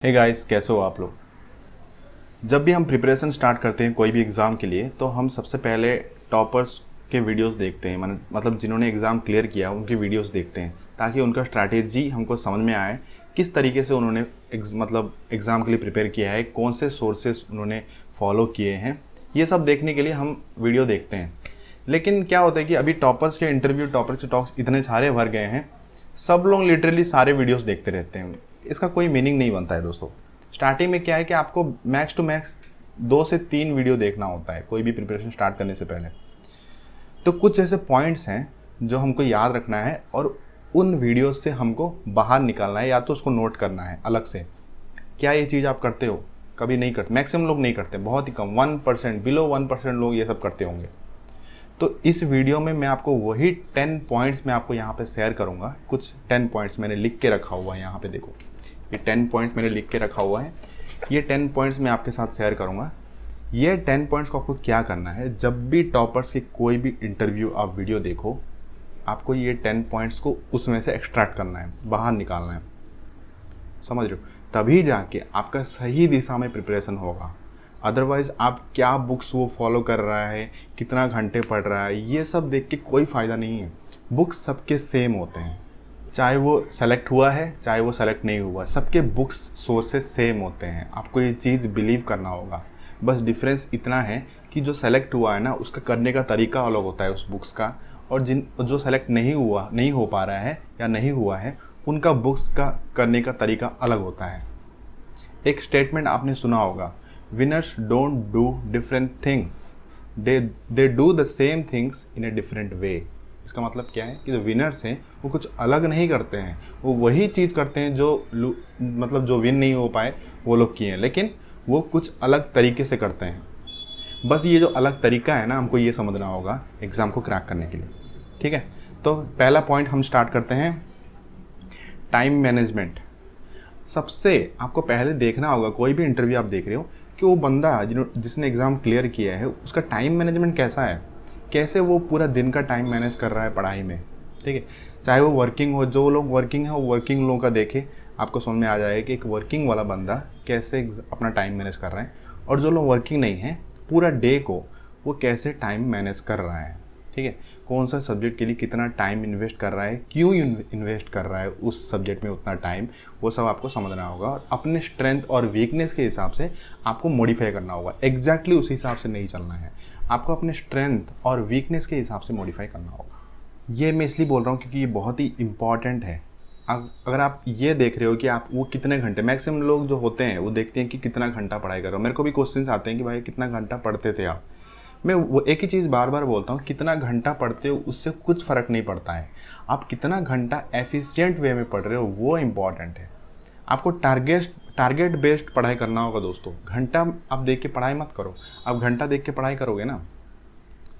Hey guys, कैसे हो आप लोग। जब भी हम प्रिपरेशन स्टार्ट करते हैं कोई भी एग्ज़ाम के लिए तो हम सबसे पहले टॉपर्स के वीडियोस देखते हैं। मतलब जिन्होंने एग्ज़ाम क्लियर किया उनके वीडियोस देखते हैं ताकि उनका स्ट्रैटेजी हमको समझ में आए, किस तरीके से उन्होंने मतलब एग्ज़ाम के लिए प्रिपेयर किया है, कौन से सोर्सेस उन्होंने फॉलो किए हैं। ये सब देखने के लिए हम वीडियो देखते हैं। लेकिन क्या होता है कि अभी टॉपर्स के इंटरव्यू, टॉपर्स के टॉक्स इतने सारे भर गए हैं, सब लोग लिटरली सारे वीडियोस देखते रहते हैं। इसका कोई मीनिंग नहीं बनता है दोस्तों। स्टार्टिंग में क्या है कि आपको मैक्स टू मैक्स 2 से 3 वीडियो देखना होता है कोई भी प्रिपरेशन स्टार्ट करने से पहले। तो कुछ ऐसे पॉइंट्स हैं जो हमको याद रखना है और उन वीडियोस से हमको बाहर निकालना है, या तो उसको नोट करना है अलग से। क्या ये चीज़ आप करते हो? कभी नहीं करते, मैक्सिमम लोग नहीं करते, बहुत ही कम 1%, बिलो 1% लोग ये सब करते होंगे। तो इस वीडियो में मैं आपको वही 10 पॉइंट्स मैं आपको यहाँ पे शेयर करूँगा। कुछ 10 पॉइंट्स मैंने लिख के रखा हुआ है, यहाँ पे देखो ये 10 पॉइंट्स मैंने लिख के रखा हुआ है। ये 10 पॉइंट्स मैं आपके साथ शेयर करूँगा। ये 10 पॉइंट्स को आपको क्या करना है, जब भी टॉपर्स की कोई भी इंटरव्यू आप वीडियो देखो, आपको ये 10 पॉइंट्स को उसमें से एक्सट्रैक्ट करना है, बाहर निकालना है। समझ रहे हो? तभी जाके आपका सही दिशा में प्रिपरेशन होगा। अदरवाइज़ आप क्या बुक्स वो फॉलो कर रहा है, कितना घंटे पढ़ रहा है, ये सब देख के कोई फ़ायदा नहीं है। बुक्स सबके सेम होते हैं, चाहे वो सेलेक्ट हुआ है चाहे वो सेलेक्ट नहीं हुआ, सबके बुक्स सोर्सेस सेम होते हैं। आपको ये चीज़ बिलीव करना होगा। बस डिफरेंस इतना है कि जो सेलेक्ट हुआ है ना, उसका करने का तरीका अलग होता है उस बुक्स का, और जो सेलेक्ट नहीं हो पा रहा है या नहीं हुआ है, उनका बुक्स का करने का तरीका अलग होता है। एक स्टेटमेंट आपने सुना होगा, winners don't do different things, they do the same things in a different way. इसका मतलब क्या है कि जो विनर्स हैं वो कुछ अलग नहीं करते हैं, वो वही चीज़ करते हैं जो जो विन नहीं हो पाए वो लोग किए हैं, लेकिन वो कुछ अलग तरीके से करते हैं। बस ये जो अलग तरीका है ना, हमको ये समझना होगा एग्ज़ाम को क्रैक करने के लिए। ठीक है, तो पहला पॉइंट हम स्टार्ट करते हैं, टाइम मैनेजमेंट। सबसे आपको पहले देखना होगा, कोई भी इंटरव्यू आप देख रहे हो, कि वो बंदा जिसने एग्ज़ाम क्लियर किया है उसका टाइम मैनेजमेंट कैसा है, कैसे वो पूरा दिन का टाइम मैनेज कर रहा है पढ़ाई में। ठीक है, चाहे वो वर्किंग हो, जो लोग वर्किंग है वो वर्किंग लोगों का देखे, आपको समझ में आ जाएगा कि एक वर्किंग वाला बंदा कैसे अपना टाइम मैनेज कर रहा है, और जो लोग वर्किंग नहीं है पूरा डे को वो कैसे टाइम मैनेज कर रहा है। ठीक है, कौन सा सब्जेक्ट के लिए कितना टाइम इन्वेस्ट कर रहा है, क्यों इन्वेस्ट कर रहा है उस सब्जेक्ट में उतना टाइम, वो सब आपको समझना होगा। और अपने स्ट्रेंथ और वीकनेस के हिसाब से आपको मॉडिफाई करना होगा। एग्जैक्टली उस हिसाब से नहीं चलना है, आपको अपने स्ट्रेंथ और वीकनेस के हिसाब से मॉडिफाई करना होगा। ये मैं इसलिए बोल रहा हूँ क्योंकि ये बहुत ही इंपॉर्टेंट है। अगर आप ये देख रहे हो कि आप वो कितने घंटे, मैक्सिमम लोग जो होते हैं वो देखते हैं कि कितना घंटा पढ़ाई कर रहे हो। मेरे को भी क्वेश्चंस आते हैं कि भाई कितना घंटा पढ़ते थे आप। मैं वो एक ही चीज़ बार बार बोलता हूँ, कितना घंटा पढ़ते हो उससे कुछ फ़र्क नहीं पड़ता है, आप कितना घंटा एफिशिएंट वे में पढ़ रहे हो वो इम्पॉर्टेंट है। आपको टारगेट बेस्ड पढ़ाई करना होगा दोस्तों। घंटा आप देख के पढ़ाई मत करो। आप घंटा देख के पढ़ाई करोगे ना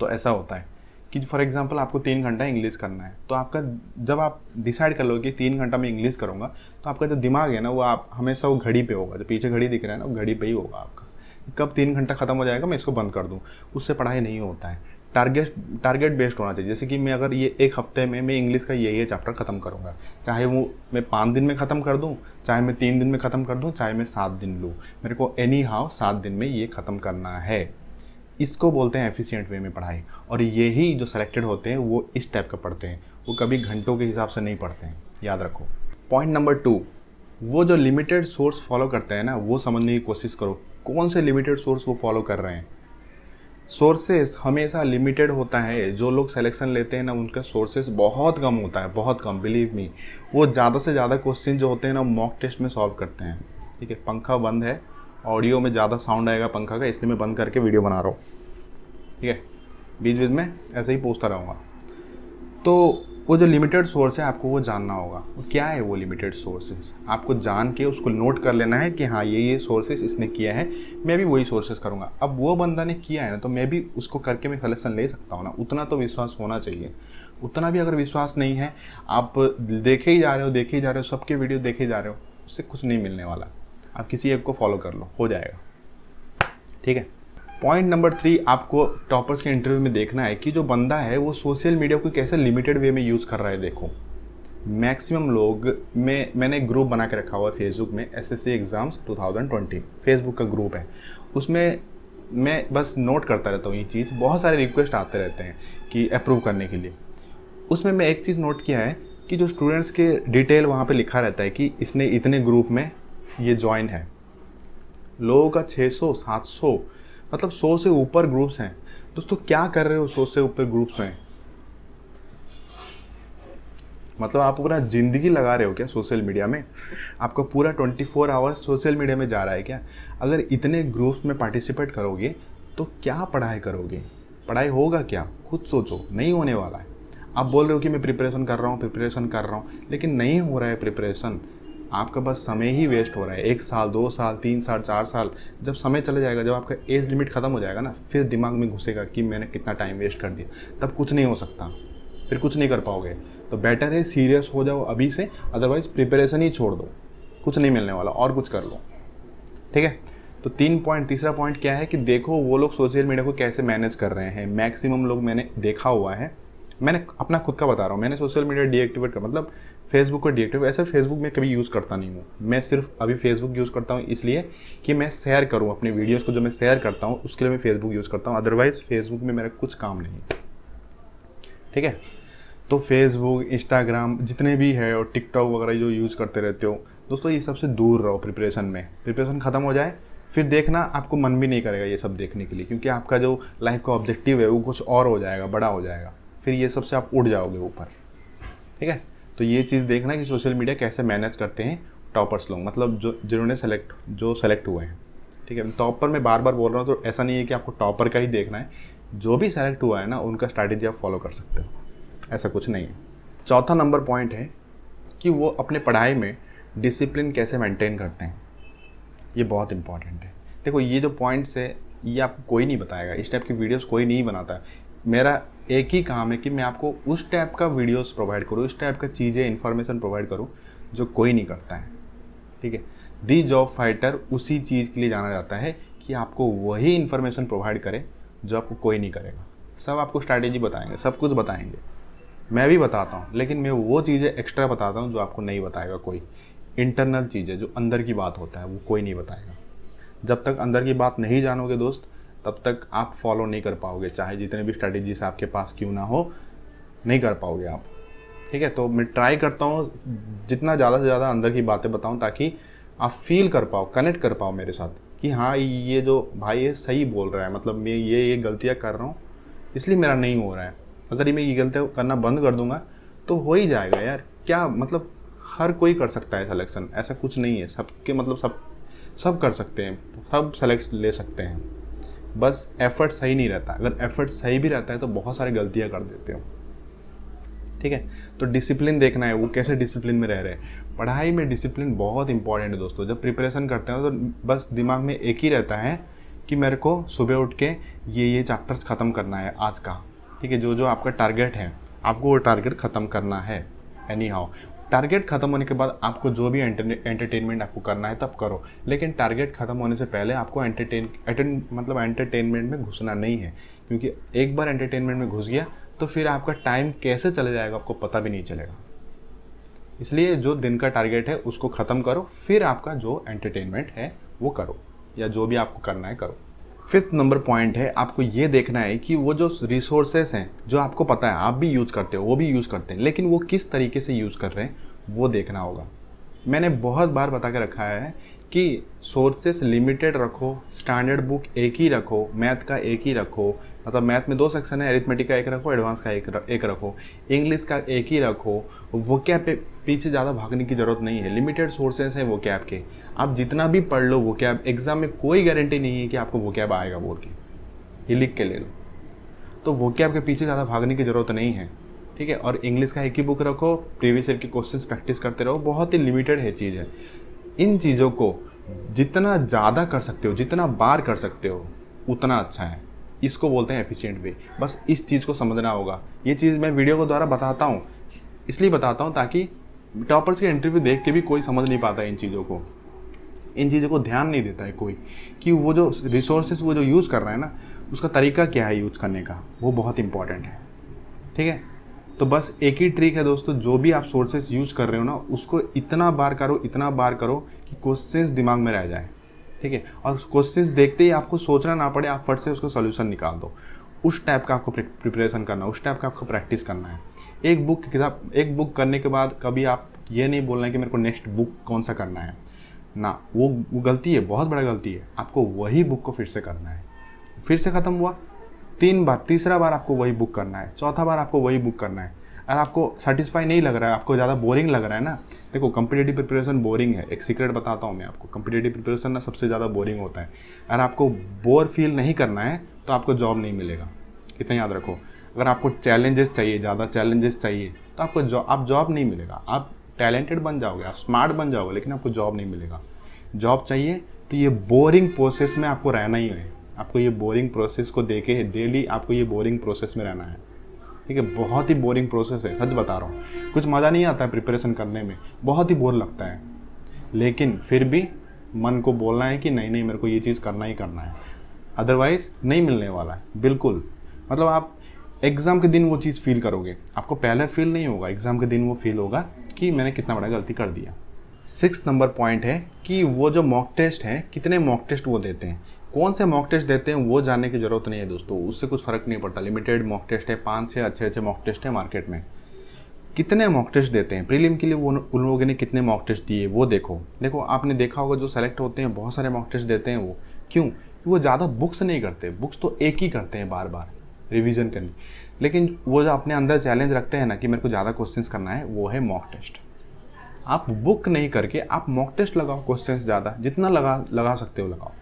तो ऐसा होता है कि फॉर एग्जांपल आपको 3 घंटा इंग्लिश करना है, तो आपका जब आप डिसाइड कर लो कि 3 घंटा में इंग्लिश करूँगा, तो आपका जो दिमाग है ना वो आप हमेशा वो घड़ी पे होगा, जो पीछे घड़ी दिख रहा है ना वो घड़ी पे ही होगा आपका। कब 3 घंटा ख़त्म हो जाएगा मैं इसको बंद कर दूँ, उससे पढ़ाई नहीं होता है। टारगेट बेस्ड होना चाहिए। जैसे कि मैं अगर ये एक हफ्ते में मैं इंग्लिश का ये चैप्टर ख़त्म करूँगा, चाहे वो मैं 5 दिन में ख़त्म कर दूँ, चाहे मैं 3 दिन में ख़त्म कर दूँ, चाहे मैं 7 दिन लूँ, मेरे को एनी हाउ 7 दिन में ये ख़त्म करना है। इसको बोलते हैं एफिशिएंट वे में पढ़ाई। और यही जो सेलेक्टेड होते हैं वो इस टाइप का पढ़ते हैं, वो कभी घंटों के हिसाब से नहीं पढ़ते हैं, याद रखो। पॉइंट नंबर 2, वो जो लिमिटेड सोर्स फॉलो करते हैं ना वो समझने की कोशिश करो, कौन से लिमिटेड सोर्स वो फॉलो कर रहे हैं। सोर्सेस हमेशा लिमिटेड होता है। जो लोग सिलेक्शन लेते हैं ना उनका सोर्सेस बहुत कम होता है, बहुत कम, बिलीव मी। वो ज़्यादा से ज़्यादा क्वेश्चन जो होते हैं ना मॉक टेस्ट में सॉल्व करते हैं। ठीक है, पंखा बंद है, ऑडियो में ज़्यादा साउंड आएगा पंखा का, इसलिए मैं बंद करके वीडियो बना रहा हूँ। ठीक है, बीच बीच में ऐसे ही पूछता रहूँगा। तो वो जो लिमिटेड सोर्स है आपको वो जानना होगा, वो क्या है वो लिमिटेड सोर्सेस, आपको जान के उसको नोट कर लेना है कि हाँ ये सोर्सेस इसने किया है, मैं भी वही सोर्सेस करूँगा। अब वो बंदा ने किया है ना तो मैं भी उसको करके मैं सलेक्शन ले सकता हूँ ना, उतना तो विश्वास होना चाहिए। उतना भी अगर विश्वास नहीं है, आप देखे ही जा रहे हो, सबके वीडियो देखे जा रहे हो, उससे कुछ नहीं मिलने वाला। आप किसी एक को फॉलो कर लो, हो जाएगा। ठीक है, पॉइंट नंबर 3, आपको टॉपर्स के इंटरव्यू में देखना है कि जो बंदा है वो सोशल मीडिया को कैसे लिमिटेड वे में यूज़ कर रहा है। देखो मैक्सिमम लोग मैंने एक ग्रुप बना के रखा हुआ है फेसबुक में, एसएससी एग्ज़ाम्स 2020 फेसबुक का ग्रुप है। उसमें मैं बस नोट करता रहता हूँ ये चीज़, बहुत सारे रिक्वेस्ट आते रहते हैं कि अप्रूव करने के लिए। उसमें मैं एक चीज़ नोट किया है कि जो स्टूडेंट्स के डिटेल वहाँ पे लिखा रहता है कि इसने इतने ग्रुप में ये ज्वाइन है, लोगों का 600 700 मतलब 100 से ऊपर ग्रुप्स हैं। दोस्तों क्या कर रहे हो 100 से ऊपर ग्रुप्स में? मतलब आप पूरा ज़िंदगी लगा रहे हो क्या सोशल मीडिया में? आपका पूरा 24 आवर्स सोशल मीडिया में जा रहा है क्या? अगर इतने ग्रुप्स में पार्टिसिपेट करोगे तो क्या पढ़ाई करोगे? पढ़ाई होगा क्या? खुद सोचो, नहीं होने वाला है। आप बोल रहे हो कि मैं प्रिपरेशन कर रहा हूँ, लेकिन नहीं हो रहा है प्रिपरेशन। आपका बस समय ही वेस्ट हो रहा है। 1 साल 2 साल 3 साल 4 साल, जब समय चला जाएगा, जब आपका एज लिमिट ख़त्म हो जाएगा ना, फिर दिमाग में घुसेगा कि मैंने कितना टाइम वेस्ट कर दिया। तब कुछ नहीं हो सकता, फिर कुछ नहीं कर पाओगे। तो बेटर है सीरियस हो जाओ अभी से, अदरवाइज़ प्रिपरेशन ही छोड़ दो, कुछ नहीं मिलने वाला, और कुछ कर लो। ठीक है, तो तीसरा पॉइंट क्या है कि देखो वो लोग सोशल मीडिया को कैसे मैनेज कर रहे हैं। मैक्सिमम लोग मैंने देखा हुआ है, मैंने अपना खुद का बता रहा हूँ, मैंने सोशल मीडिया डीएक्टिवेट कर, मतलब फेसबुक को डीएक्टिवेट। ऐसे फेसबुक में कभी यूज़ करता नहीं हूँ मैं, सिर्फ अभी फेसबुक यूज़ करता हूँ इसलिए कि मैं शेयर करूँ अपनी वीडियोज़ को, जो मैं शेयर करता हूँ उसके लिए मैं फेसबुक यूज़ करता हूँ। अदरवाइज़ फेसबुक में मेरा कुछ काम नहीं। ठीक है, तो फेसबुक इंस्टाग्राम जितने भी है और टिकटॉक वगैरह जो यूज़ करते रहते हो दोस्तों, ये सबसे दूर रहो। प्रिपरेशन में प्रिपरेशन ख़त्म हो जाए फिर देखना, आपको मन भी नहीं करेगा ये सब देखने के लिए, क्योंकि आपका जो लाइफ का ऑब्जेक्टिव है वो कुछ और हो जाएगा, बड़ा हो जाएगा, फिर ये सबसे आप उड़ जाओगे ऊपर। ठीक है, तो ये चीज़ देखना कि सोशल मीडिया कैसे मैनेज करते हैं टॉपर्स लोग, मतलब जिन्होंने सेलेक्ट हुए हैं। ठीक है, टॉपर मैं बार बार बोल रहा हूँ, तो ऐसा नहीं है कि आपको टॉपर का ही देखना है, जो भी सेलेक्ट हुआ है ना उनका स्ट्रैटेजी आप फॉलो कर सकते हो, ऐसा कुछ नहीं है। चौथा नंबर पॉइंट है कि वो अपने पढ़ाई में डिसिप्लिन कैसे मेंटेन करते हैं। ये बहुत इंपॉर्टेंट है। देखो ये जो पॉइंट्स है ये आपको कोई नहीं बताएगा, इस टाइप की वीडियोस कोई नहीं बनाता है। मेरा एक ही काम है कि मैं आपको उस टाइप का वीडियोस प्रोवाइड करूँ, उस टाइप का चीज़ें इन्फॉर्मेशन प्रोवाइड करूँ जो कोई नहीं करता है। ठीक है, दी जॉब फाइटर उसी चीज़ के लिए जाना जाता है कि आपको वही इन्फॉर्मेशन प्रोवाइड करे जो आपको कोई नहीं करेगा। सब आपको स्ट्रैटेजी बताएंगे, सब कुछ बताएंगे, मैं भी बताता हूँ, लेकिन मैं वो चीज़ें एक्स्ट्रा बताता हूँ जो आपको नहीं बताएगा कोई। इंटरनल चीज़ें जो अंदर की बात होता है वो कोई नहीं बताएगा। जब तक अंदर की बात नहीं जानोगे दोस्त, तब तक आप फॉलो नहीं कर पाओगे, चाहे जितने भी स्ट्रैटेजीज आपके पास क्यों ना हो, नहीं कर पाओगे आप। ठीक है, तो मैं ट्राई करता हूँ जितना ज़्यादा से ज़्यादा अंदर की बातें बताऊँ, ताकि आप फील कर पाओ, कनेक्ट कर पाओ मेरे साथ कि हाँ ये जो भाई ये सही बोल रहा है, मतलब मैं ये गलतियाँ कर रहा हूँ इसलिए मेरा नहीं हो रहा है। अगर मैं ये गलतियाँ करना बंद कर दूंगा तो हो ही जाएगा यार, क्या मतलब हर कोई कर सकता है सिलेक्शन, ऐसा कुछ नहीं है। सबके मतलब सब कर सकते हैं, सब सेलेक्ट ले सकते हैं, बस एफर्ट सही नहीं रहता। अगर एफर्ट सही भी रहता है तो बहुत सारी गलतियाँ कर देते हो। ठीक है, तो डिसिप्लिन देखना है वो कैसे डिसिप्लिन में रह रहे हैं। पढ़ाई में डिसिप्लिन बहुत इंपॉर्टेंट है दोस्तों। जब प्रिपरेशन करते हैं तो बस दिमाग में एक ही रहता है कि मेरे को सुबह उठ के ये चैप्टर्स ख़त्म करना है आज का। ठीक है, जो आपका टारगेट है आपको वो टारगेट ख़त्म करना है। एनी हाउ टारगेट ख़त्म होने के बाद आपको जो भी एंटरटेनमेंट आपको करना है तब करो, लेकिन टारगेट ख़त्म होने से पहले आपको एंटरटेनमेंट में घुसना नहीं है, क्योंकि एक बार एंटरटेनमेंट में घुस गया तो फिर आपका टाइम कैसे चले जाएगा आपको पता भी नहीं चलेगा। इसलिए जो दिन का टारगेट है उसको ख़त्म करो, फिर आपका जो एंटरटेनमेंट है वो करो, या जो भी आपको करना है करो। 5th नंबर पॉइंट है, आपको ये देखना है कि वो जो रिसोर्सेस हैं जो आपको पता है आप भी यूज़ करते हो, वो भी यूज़ करते हैं, लेकिन वो किस तरीके से यूज़ कर रहे हैं वो देखना होगा। मैंने बहुत बार बता के रखा है कि सोर्सेस लिमिटेड रखो, स्टैंडर्ड बुक एक ही रखो, मैथ का एक ही रखो, मतलब मैथ में 2 सेक्शन है, अरिथमेटिक का एक रखो, एडवांस का एक रखो, इंग्लिश का एक ही रखो। वोकैब पे पीछे ज़्यादा भागने की ज़रूरत नहीं है, लिमिटेड सोर्सेस हैं वोकैब के। आप जितना भी पढ़ लो वोकैब, एग्ज़ाम में कोई गारंटी नहीं है कि आपको वोकैब आएगा बोल के, ये लिख के ले लो। तो वोकैब के पीछे ज़्यादा भागने की ज़रूरत नहीं है। ठीक है, और इंग्लिश का एक ही बुक रखो, प्रीवियस ईयर के क्वेश्चंस प्रैक्टिस करते रहो, बहुत ही लिमिटेड है चीज़ है। इन चीज़ों को जितना ज़्यादा कर सकते हो, जितना बार कर सकते हो उतना अच्छा है। इसको बोलते हैं एफिशिएंट वे। बस इस चीज़ को समझना होगा। ये चीज़ मैं वीडियो के द्वारा बताता हूँ, इसलिए बताता हूँ ताकि टॉपर्स के इंटरव्यू देख के भी कोई समझ नहीं पाता इन चीज़ों को ध्यान नहीं देता है कोई, कि वो जो रिसोर्सेज वो जो यूज़ कर रहा है ना उसका तरीका क्या है यूज़ करने का, वो बहुत इंपॉर्टेंट है। ठीक है, तो बस एक ही ट्रिक है दोस्तों, जो भी आप सोर्सेस यूज कर रहे हो ना उसको इतना बार करो कि क्वेश्चंस दिमाग में रह जाए, ठीक है। और क्वेश्चंस देखते ही आपको सोचना ना पड़े, आप फट से उसको सॉल्यूशन निकाल दो। उस टाइप का आपको प्रिपरेशन करना है, उस टाइप का आपको प्रैक्टिस करना है। एक बुक करने के बाद कभी आप ये नहीं बोलना है कि मेरे को नेक्स्ट बुक कौन सा करना है ना, वो गलती है, बहुत बड़ा गलती है। आपको वही बुक को फिर से करना है। फिर से ख़त्म हुआ 3 बार, तीसरा बार आपको वही बुक करना है, चौथा बार आपको वही बुक करना है। अगर आपको सेटिस्फाई नहीं लग रहा है, आपको ज़्यादा बोरिंग लग रहा है ना, देखो कॉम्पिटिटिव प्रिपरेशन बोरिंग है। एक सीक्रेट बताता हूँ मैं आपको, कॉम्पिटिटिव प्रिपरेशन ना सबसे ज़्यादा बोरिंग होता है। अगर आपको बोर फील नहीं करना है तो आपको जॉब नहीं मिलेगा, इतना याद रखो। अगर आपको चैलेंजेस चाहिए, ज़्यादा चैलेंजेस चाहिए, तो आपको जॉब नहीं मिलेगा। आप टैलेंटेड बन जाओगे, आप स्मार्ट बन जाओगे, लेकिन आपको जॉब नहीं मिलेगा। जॉब चाहिए तो ये बोरिंग प्रोसेस में आपको रहना ही है। आपको ये बोरिंग प्रोसेस को देके डेली आपको ये बोरिंग प्रोसेस में रहना है, ठीक है। बहुत ही बोरिंग प्रोसेस है, सच बता रहा हूँ। कुछ मज़ा नहीं आता है प्रिपरेशन करने में, बहुत ही बोर लगता है, लेकिन फिर भी मन को बोलना है कि नहीं मेरे को ये चीज़ करना ही करना है, अदरवाइज़ नहीं मिलने वाला है बिल्कुल। मतलब आप एग्ज़ाम के दिन वो चीज़ फील करोगे, आपको पहले फील नहीं होगा, एग्ज़ाम के दिन वो फील होगा कि मैंने कितना बड़ा गलती कर दिया। 6 नंबर पॉइंट है कि वो जो मॉक टेस्ट है, कितने मॉक टेस्ट वो देते हैं, कौन से मॉक टेस्ट देते हैं वो जानने की ज़रूरत नहीं है दोस्तों, उससे कुछ फ़र्क नहीं पड़ता। लिमिटेड मॉक टेस्ट है, 5 से अच्छे मॉक टेस्ट है मार्केट में। कितने मॉक टेस्ट देते हैं प्रीलिम के लिए, वो उन लोगों ने कितने मॉक टेस्ट दिए वो देखो आपने देखा होगा, जो सेलेक्ट होते हैं बहुत सारे मॉक टेस्ट देते हैं वो। क्यों? वो ज़्यादा बुक्स नहीं करते, बुक्स तो एक ही करते हैं बार बार रिवीजन करनी, लेकिन वो जो अपने अंदर चैलेंज रखते हैं ना कि मेरे को ज़्यादा क्वेश्चंस करना है, वो है मॉक टेस्ट। आप बुक नहीं करके आप मॉक टेस्ट लगाओ, क्वेश्चंस ज़्यादा जितना लगा सकते हो लगाओ,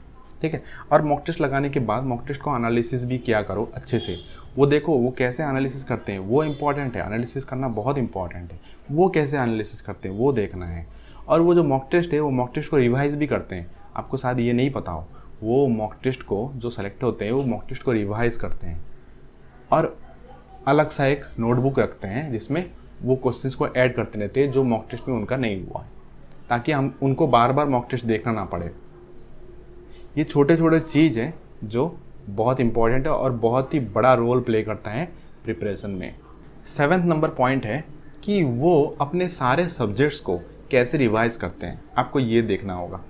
ठीक है। और मॉक टेस्ट लगाने के बाद मॉक टेस्ट को एनालिसिस भी किया करो अच्छे से। वो देखो वो कैसे एनालिसिस करते हैं, वो इंपॉर्टेंट है, एनालिसिस करना बहुत इंपॉर्टेंट है। वो कैसे एनालिसिस करते हैं वो देखना है। और वो जो मॉक टेस्ट है वो मॉक टेस्ट को रिवाइज भी करते हैं। आपको शायद ये नहीं पता हो, वो मॉक टेस्ट को जो सेलेक्ट होते हैं वो मॉक टेस्ट को रिवाइज करते हैं और अलग सा एक नोटबुक रखते हैं जिसमें वो क्वेश्चंस को ऐड करते रहते हैं जो मॉक टेस्ट में उनका नहीं हुआ है, ताकि हम उनको बार बार मॉक टेस्ट देखना ना पड़े। ये छोटे छोटे चीज़ हैं जो बहुत इंपॉर्टेंट है और बहुत ही बड़ा रोल प्ले करता है प्रिपरेशन में। 7 नंबर पॉइंट है कि वो अपने सारे सब्जेक्ट्स को कैसे रिवाइज करते हैं। आपको ये देखना होगा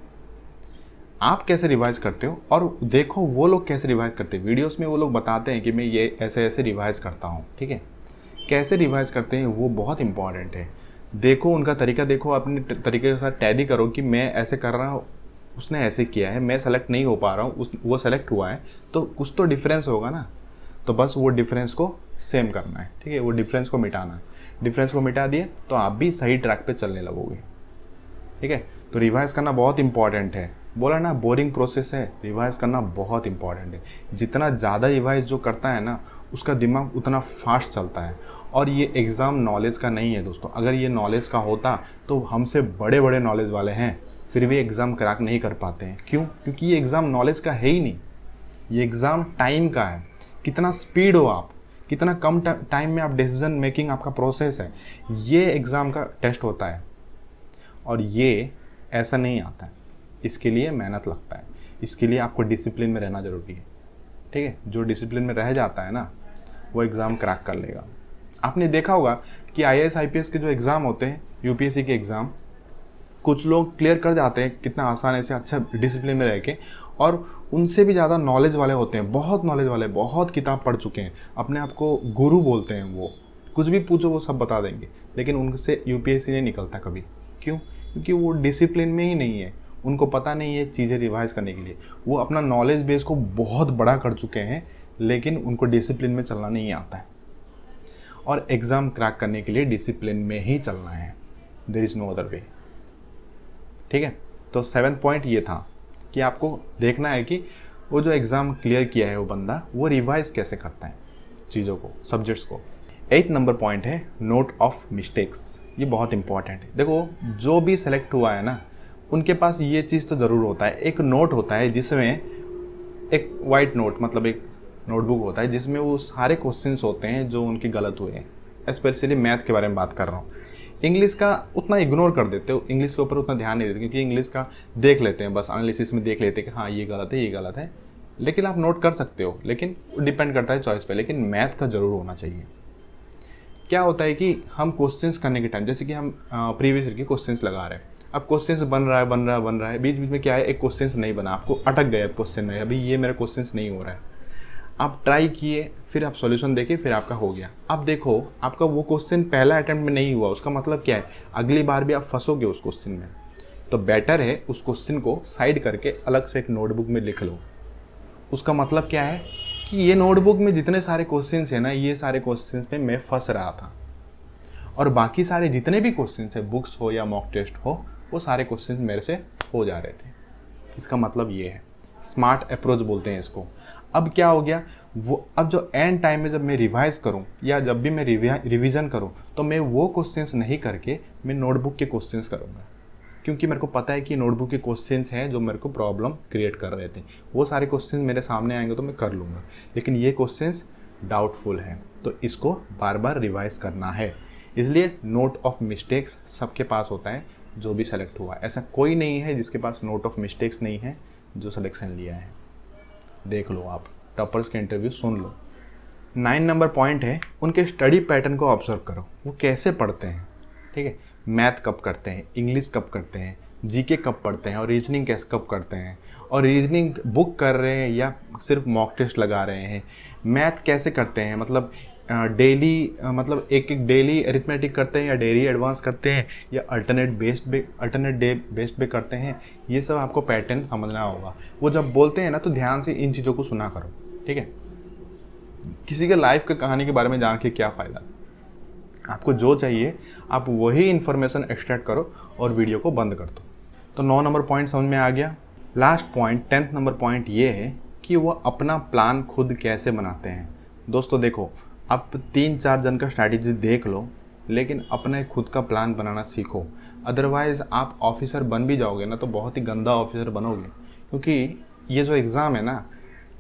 आप कैसे रिवाइज करते हो, और देखो वो लोग कैसे रिवाइज करते हैं। वीडियोस में वो लोग बताते हैं कि मैं ये ऐसे रिवाइज करता हूँ, ठीक है। कैसे रिवाइज करते हैं वो बहुत इंपॉर्टेंट है। देखो उनका तरीका, देखो अपने तरीके के साथ टैली करो कि मैं ऐसे कर रहा हूँ, उसने ऐसे किया है, मैं सेलेक्ट नहीं हो पा रहा हूँ, वो सेलेक्ट हुआ है, तो कुछ तो डिफरेंस होगा ना। तो बस वो डिफरेंस को सेम करना है, ठीक है। वो डिफरेंस को मिटाना है। डिफरेंस को मिटा दिए तो आप भी सही ट्रैक पे चलने लगोगे, ठीक है। तो रिवाइज करना बहुत इंपॉर्टेंट है। बोला ना बोरिंग प्रोसेस है, रिवाइज करना बहुत इंपॉर्टेंट है। जितना ज़्यादा रिवाइज जो करता है ना उसका दिमाग उतना फास्ट चलता है। और ये एग्ज़ाम नॉलेज का नहीं है दोस्तों। अगर ये नॉलेज का होता तो हमसे बड़े बड़े नॉलेज वाले हैं फिर भी एग्ज़ाम क्रैक नहीं कर पाते हैं। क्यों? क्योंकि ये एग्ज़ाम नॉलेज का है ही नहीं, ये एग्ज़ाम टाइम का है। कितना स्पीड हो आप, कितना कम टाइम में आप डिसीजन मेकिंग आपका प्रोसेस है, ये एग्ज़ाम का टेस्ट होता है। और ये ऐसा नहीं आता है, इसके लिए मेहनत लगता है, इसके लिए आपको डिसिप्लिन में रहना ज़रूरी है, ठीक है। जो डिसिप्लिन में रह जाता है ना वो एग्ज़ाम क्रैक कर लेगा। आपने देखा होगा कि IAS IPS के जो एग्ज़ाम होते हैं, UPSC के एग्ज़ाम, कुछ लोग क्लियर कर जाते हैं कितना आसानी से, अच्छा डिसिप्लिन में रह के, और उनसे भी ज़्यादा नॉलेज वाले होते हैं, बहुत नॉलेज वाले, बहुत किताब पढ़ चुके हैं, अपने आप को गुरु बोलते हैं। वो कुछ भी पूछो वो सब बता देंगे, लेकिन उनसे UPSC नहीं निकलता कभी। क्यों? क्योंकि वो डिसिप्लिन में ही नहीं है, उनको पता नहीं है चीज़ें रिवाइज करने के लिए। वो अपना नॉलेज बेस को बहुत बड़ा कर चुके हैं, लेकिन उनको डिसिप्लिन में चलना नहीं आता है। और एग्ज़ाम क्रैक करने के लिए डिसिप्लिन में ही चलना है, there is no other way, ठीक है। तो 7th पॉइंट ये था कि आपको देखना है कि वो जो एग्ज़ाम क्लियर किया है वो बंदा, वो रिवाइज कैसे करता है चीज़ों को, सब्जेक्ट्स को। 8th नंबर पॉइंट है नोट ऑफ मिस्टेक्स। ये बहुत इंपॉर्टेंट है। देखो जो भी सेलेक्ट हुआ है ना उनके पास ये चीज़ तो ज़रूर होता है, एक नोट होता है जिसमें एक वाइट नोट, मतलब एक नोटबुक होता है जिसमें वो सारे क्वेश्चंस होते हैं जो उनके गलत हुए हैं। स्पेशली मैथ के बारे में बात कर रहा हूँ। इंग्लिश का उतना इग्नोर कर देते हो, इंग्लिश के ऊपर उतना ध्यान नहीं देते, क्योंकि इंग्लिश का देख लेते हैं, बस एनालिसिस में देख लेते हैं कि हाँ ये गलत है, ये गलत है। लेकिन आप नोट कर सकते हो, लेकिन डिपेंड करता है चॉइस पे। लेकिन मैथ का ज़रूर होना चाहिए, क्या होता है कि हम क्वेश्चंस करने के टाइम, जैसे कि हम प्रीवियस ईयर के क्वेश्चंस लगा रहे हैं, अब क्वेश्चंस बन रहा है, बीच बीच में क्या है, एक क्वेश्चंस नहीं बना, आपको अटक गया क्वेश्चन में, अभी ये मेरा क्वेश्चंस नहीं हो रहा है, आप ट्राई किए, फिर आप सॉल्यूशन देखे, फिर आपका हो गया। अब देखो आपका वो क्वेश्चन पहला अटेम्प्ट में नहीं हुआ, उसका मतलब क्या है, अगली बार भी आप फंसोगे उस क्वेश्चन में। तो बेटर है उस क्वेश्चन को साइड करके अलग से एक नोटबुक में लिख लो। उसका मतलब क्या है कि ये नोटबुक में जितने सारे क्वेश्चंस हैं ना, ये सारे क्वेश्चंस पे मैं फंस रहा था, और बाकी सारे जितने भी क्वेश्चंस है, बुक्स हो या मॉक टेस्ट हो, वो सारे क्वेश्चंस मेरे से हो जा रहे थे। इसका मतलब ये है, स्मार्ट अप्रोच बोलते हैं इसको। अब क्या हो गया, वो अब जो एंड टाइम में जब मैं रिवाइज करूं या जब भी मैं रिवीजन करूं, तो मैं वो क्वेश्चंस नहीं करके मैं नोटबुक के क्वेश्चंस करूंगा, क्योंकि मेरे को पता है कि नोटबुक के क्वेश्चंस हैं जो मेरे को प्रॉब्लम क्रिएट कर रहे थे। वो सारे क्वेश्चंस मेरे सामने आएंगे तो मैं कर लूँगा, लेकिन ये क्वेश्चंस डाउटफुल हैं, तो इसको बार बार रिवाइज करना है। इसलिए नोट ऑफ मिस्टेक्स सबके पास होता है जो भी सेलेक्ट हुआ। ऐसा कोई नहीं है जिसके पास नोट ऑफ मिस्टेक्स नहीं है जो सिलेक्शन लिया है। देख लो, आप टॉपर्स के इंटरव्यू सुन लो। 9 नंबर पॉइंट है, उनके स्टडी पैटर्न को ऑब्जर्व करो, वो कैसे पढ़ते हैं। ठीक है, मैथ कब करते हैं, इंग्लिश कब करते हैं, जीके कब पढ़ते हैं, और रीजनिंग कैसे कब करते हैं, और रीजनिंग बुक कर रहे हैं या सिर्फ मॉक टेस्ट लगा रहे हैं। मैथ कैसे करते हैं, मतलब डेली, मतलब एक एक डेली अरिथमेटिक करते हैं या डेली एडवांस करते हैं या अल्टरनेट डे बेस्ड पे करते हैं। ये सब आपको पैटर्न समझना होगा। वो जब बोलते हैं ना, तो ध्यान से इन चीज़ों को सुना करो। ठीक है, किसी के लाइफ की कहानी के बारे में जान के क्या फ़ायदा। आपको जो चाहिए आप वही इन्फॉर्मेशन एक्सट्रैक्ट करो और वीडियो को बंद कर दो। तो 9 नंबर पॉइंट समझ में आ गया। Last point 10th number point ये है कि वो अपना प्लान खुद कैसे बनाते हैं। दोस्तों देखो, आप 3-4 जन का स्ट्रैटेजी देख लो, लेकिन अपने खुद का प्लान बनाना सीखो। अदरवाइज़ आप ऑफिसर बन भी जाओगे ना, तो बहुत ही गंदा ऑफिसर बनोगे, क्योंकि ये जो एग्ज़ाम है ना,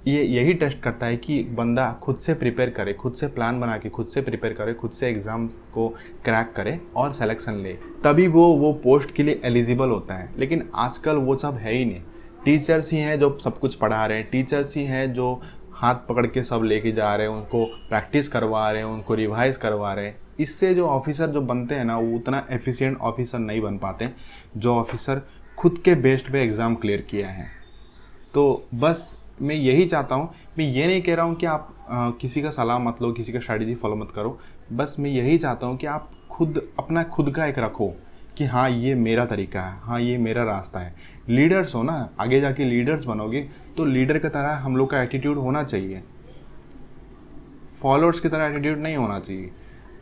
ये यही टेस्ट करता है कि बंदा खुद से प्रिपेयर करे, खुद से प्लान बना के खुद से प्रिपेयर करे, खुद से एग्ज़ाम को क्रैक करे और सिलेक्शन ले, तभी वो पोस्ट के लिए एलिजिबल होता है। लेकिन आजकल वो सब है ही नहीं। टीचर्स ही हैं जो सब कुछ पढ़ा रहे हैं, टीचर्स ही हैं जो हाथ पकड़ के सब लेके जा रहे हैं, उनको प्रैक्टिस करवा रहे हैं, उनको रिवाइज करवा रहे हैं। इससे जो ऑफिसर जो बनते हैं ना, वो उतना एफिशिएंट ऑफिसर नहीं बन पाते जो ऑफिसर खुद के बेस्ट पे एग्ज़ाम क्लियर किया है। तो बस मैं यही चाहता हूँ, मैं ये नहीं कह रहा हूँ कि आप किसी का सलाह मत लो, किसी का स्ट्रैटेजी फॉलो मत करो। बस मैं यही चाहता हूँ कि आप अपना खुद का एक रखो कि हाँ ये मेरा तरीका है, हाँ ये मेरा रास्ता है। लीडर्स हो ना, आगे जाके लीडर्स बनोगे, तो लीडर की तरह हम लोग का एटीट्यूड होना चाहिए, फॉलोअर्स की तरह एटीट्यूड नहीं होना चाहिए।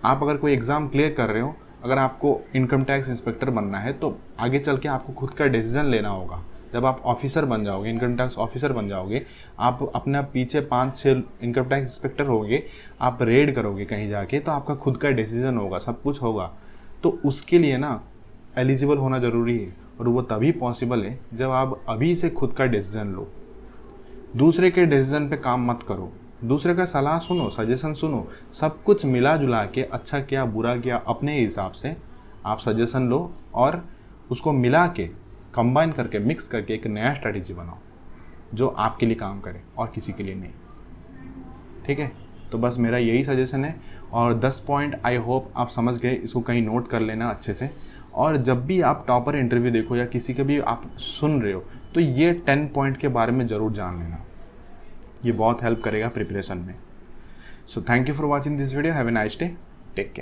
आप अगर कोई एग्ज़ाम क्लियर कर रहे हो, अगर आपको इनकम टैक्स इंस्पेक्टर बनना है, तो आगे चल के आपको खुद का डिसीजन लेना होगा। जब आप ऑफिसर बन जाओगे, इनकम टैक्स ऑफिसर बन जाओगे, आप अपने पीछे 5-6 इनकम टैक्स इंस्पेक्टर होगे, आप रेड करोगे कहीं जाके, तो आपका खुद का डिसीजन होगा, सब कुछ होगा। तो उसके लिए ना एलिजिबल होना ज़रूरी है, और वो तभी पॉसिबल है जब आप अभी से खुद का डिसीजन लो। दूसरे के डिसीजन पे काम मत करो, दूसरे का सलाह सुनो, सजेशन सुनो, सब कुछ मिला जुला के अच्छा क्या बुरा क्या अपने हिसाब से आप सजेशन लो, और उसको मिला के कंबाइन करके मिक्स करके एक नया स्ट्रैटेजी बनाओ जो आपके लिए काम करे और किसी के लिए नहीं। ठीक है, तो बस मेरा यही सजेशन है। और 10 पॉइंट आई होप आप समझ गए, इसको कहीं नोट कर लेना अच्छे से। और जब भी आप टॉपर इंटरव्यू देखो या किसी का भी आप सुन रहे हो, तो ये 10 पॉइंट के बारे में ज़रूर जान लेना, ये बहुत हेल्प करेगा प्रिपरेशन में। So thank you for watching this video, have a nice day, take care.